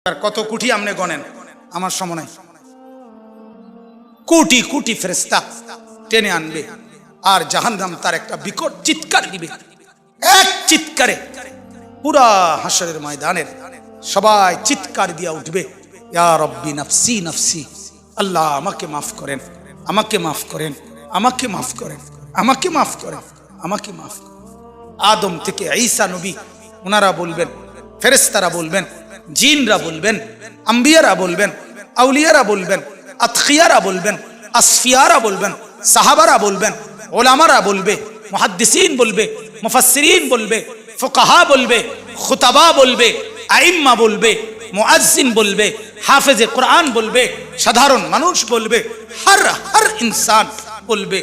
আর কত কোটি আমনে গনেন, আমার সময় নাই। কোটি কোটি ফেরেশতা টেনে আনবে, আর জাহান্নাম তার একটা বিকট চিৎকার দিবে। এক চিৎকারে পুরা হাসরের ময়দানের সবাই চিৎকার দিয়া উঠবে, ইয়া রব্বি নাফসি নাফসি, আল্লাহ আমাকে মাফ করেন, আমাকে মাফ করেন, আমাকে মাফ করেন, আমাকে মাফ করেন, আমাকে মাফ করেন। আদম থেকে ঈসা নবী ওনারা বলবেন, ফেরেশতারা বলবেন, জিনরা বলবেন, আম্বিয়ারা বলবেন, আউলিয়ারা বলবেন, আতকিয়ারা বলবেন, আসফিয়ারা বলবেন, সাহাবারা বলবেন, ওলামারা বলবে, মুহাদ্দিসিন বলবে, মুফাসসিরিন বলবে, ফুকাহা বলবে, খুতাবা বলবে, আইম্মা বলবে, মুআজ্জিন বলবে, হাফেজে কোরআন বলবে, সাধারণ মানুষ বলবে, হর ইনসান বলবে।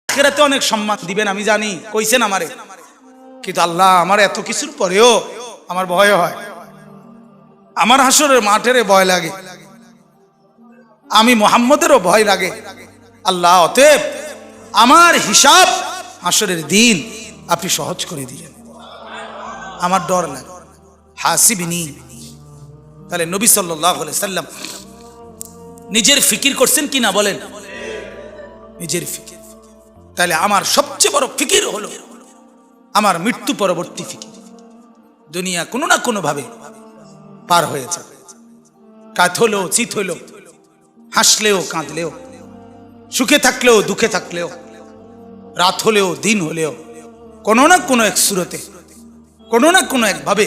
আখিরাতে অনেক সম্মান দিবেন আমি জানি, কইছেন আমারে, কিন্তু আল্লাহ আমার এত কিছুর পরেও আমার ভয় হয়, আমার হাসরের মাঠের ভয় লাগে, আমি মুহাম্মদেরও ভয় লাগে। আল্লাহ অতএব আমার হিসাব হাসরের দিন আপনি সহজ করে দিলেন, আমার ডর লাগে। হাসিবিনি, তাহলে নবী সাল্লাল্লাহু আলাইহি সাল্লাম নিজের ফিকির করছেন কি না বলেন? নিজের ফিকির। তাহলে আমার সবচেয়ে বড় ফিকির হলো আমার মৃত্যু পরবর্তী ফিকির। দুনিয়া কোনো না কোনো ভাবে পার হয়ে যাবে, কাত হলেও চিত হলেও, হাসলেও কাঁদলেও, সুখে থাকলেও দুঃখে থাকলেও, রাত হলেও দিন হলেও, কোনো না কোনো এক সুরতে, কোনো না কোনো এক ভাবে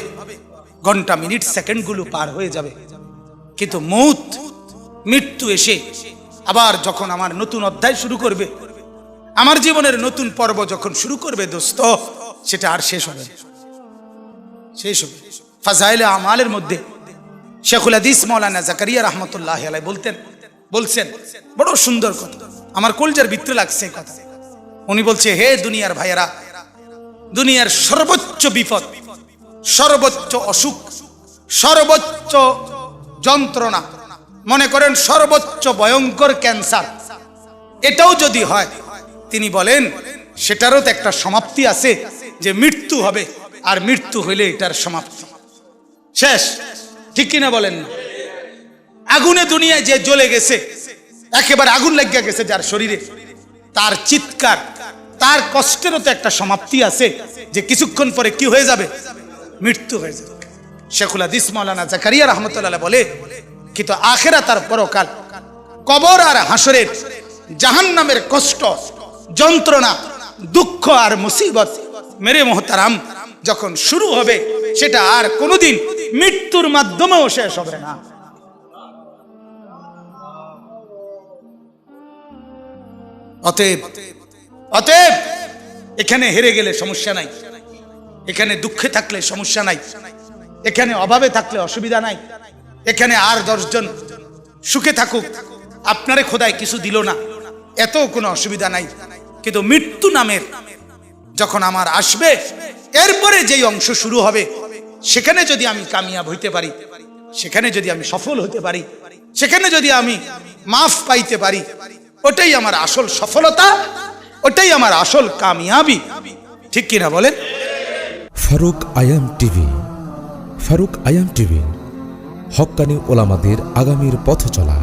ঘন্টা মিনিট সেকেন্ডগুলো পার হয়ে যাবে। কিন্তু মৃত্যু এসে আবার যখন আমার নতুন অধ্যায় শুরু করবে, আমার জীবনের নতুন পর্ব যখন শুরু করবে দোস্ত, সেটা আর শেষ হবে না। শেষ হবে। ফাজাইলে আমালের মধ্যে শেখুল হাদিস মাওলানা জাকারিয়া রহমতুল্লাহ আলাইহি বলছেন বড় সুন্দর কথা, আমার কলজার ভিতরে লাগছে এই কথা। উনি বলছে, হে দুনিয়ার ভাইয়েরা, দুনিয়ার সর্বোচ্চ বিপদ, সর্বোচ্চ অসুখ, সর্বোচ্চ যন্ত্রণা, মনে করেন সর্বোচ্চ ভয়ঙ্কর ক্যান্সার, এটাও যদি হয়, তিনি বলেন সেটারও তো একটা সমাপ্তি আছে, যে মৃত্যু হবে, আর মৃত্যু হইলে এটার সমাপ্তি শেষ। ঠিক কিনা বলেন না? আগুনে দুনিয়ায় যে জ্বলে গেছে, একেবারে আগুন লাগিয়া গেছে যার শরীরে, তার চিৎকার, তার কষ্টেরও তো একটা সমাপ্তি আছে, যে কিছুক্ষণ পরে কি হয়ে যাবে? মৃত্যু হয়ে যাবে। শেখুল হাদিস মাওলানা জাকারিয়া রহমতুল্লাহ বলে, কিন্তু আখিরাত আর পরকাল, কবর আর হাসরের জাহান্নামের কষ্ট, যন্ত্রণা, দুঃখ আর মুসিবত মেরে মোহতারাম যখন শুরু হবে, সেটা আর কোনোদিন মৃত্যুর মাধ্যমেও শেষ হবে না। অতএব এখানে হেরে গেলে সমস্যা নাই, এখানে দুঃখে থাকলে সমস্যা নাই, এখানে অভাবে থাকলে অসুবিধা নাই, এখানে আর 10 জন সুখে থাকুক, আপনারে খোদায় কিছু দিল না, এত কোনো অসুবিধা নাই। কিন্তু মৃত্যু নামের যখন আমার আসবে, এরপরে যেই অংশ শুরু হবে, সেখানে যদি আমি কামিয়াব হইতে পারি, সেখানে যদি আমি সফল হতে পারি, সেখানে যদি আমি মাফ পাইতে পারি, ওটাই আমার আসল সফলতা, ওটাই আমার আসল কামিয়াবি। ঠিক কিনা বলেন? ফারুক আয়াম টিভি। ফারুক আয়াম টিভি, হক্কানি ওলামাদের আগামীর পথ চলা।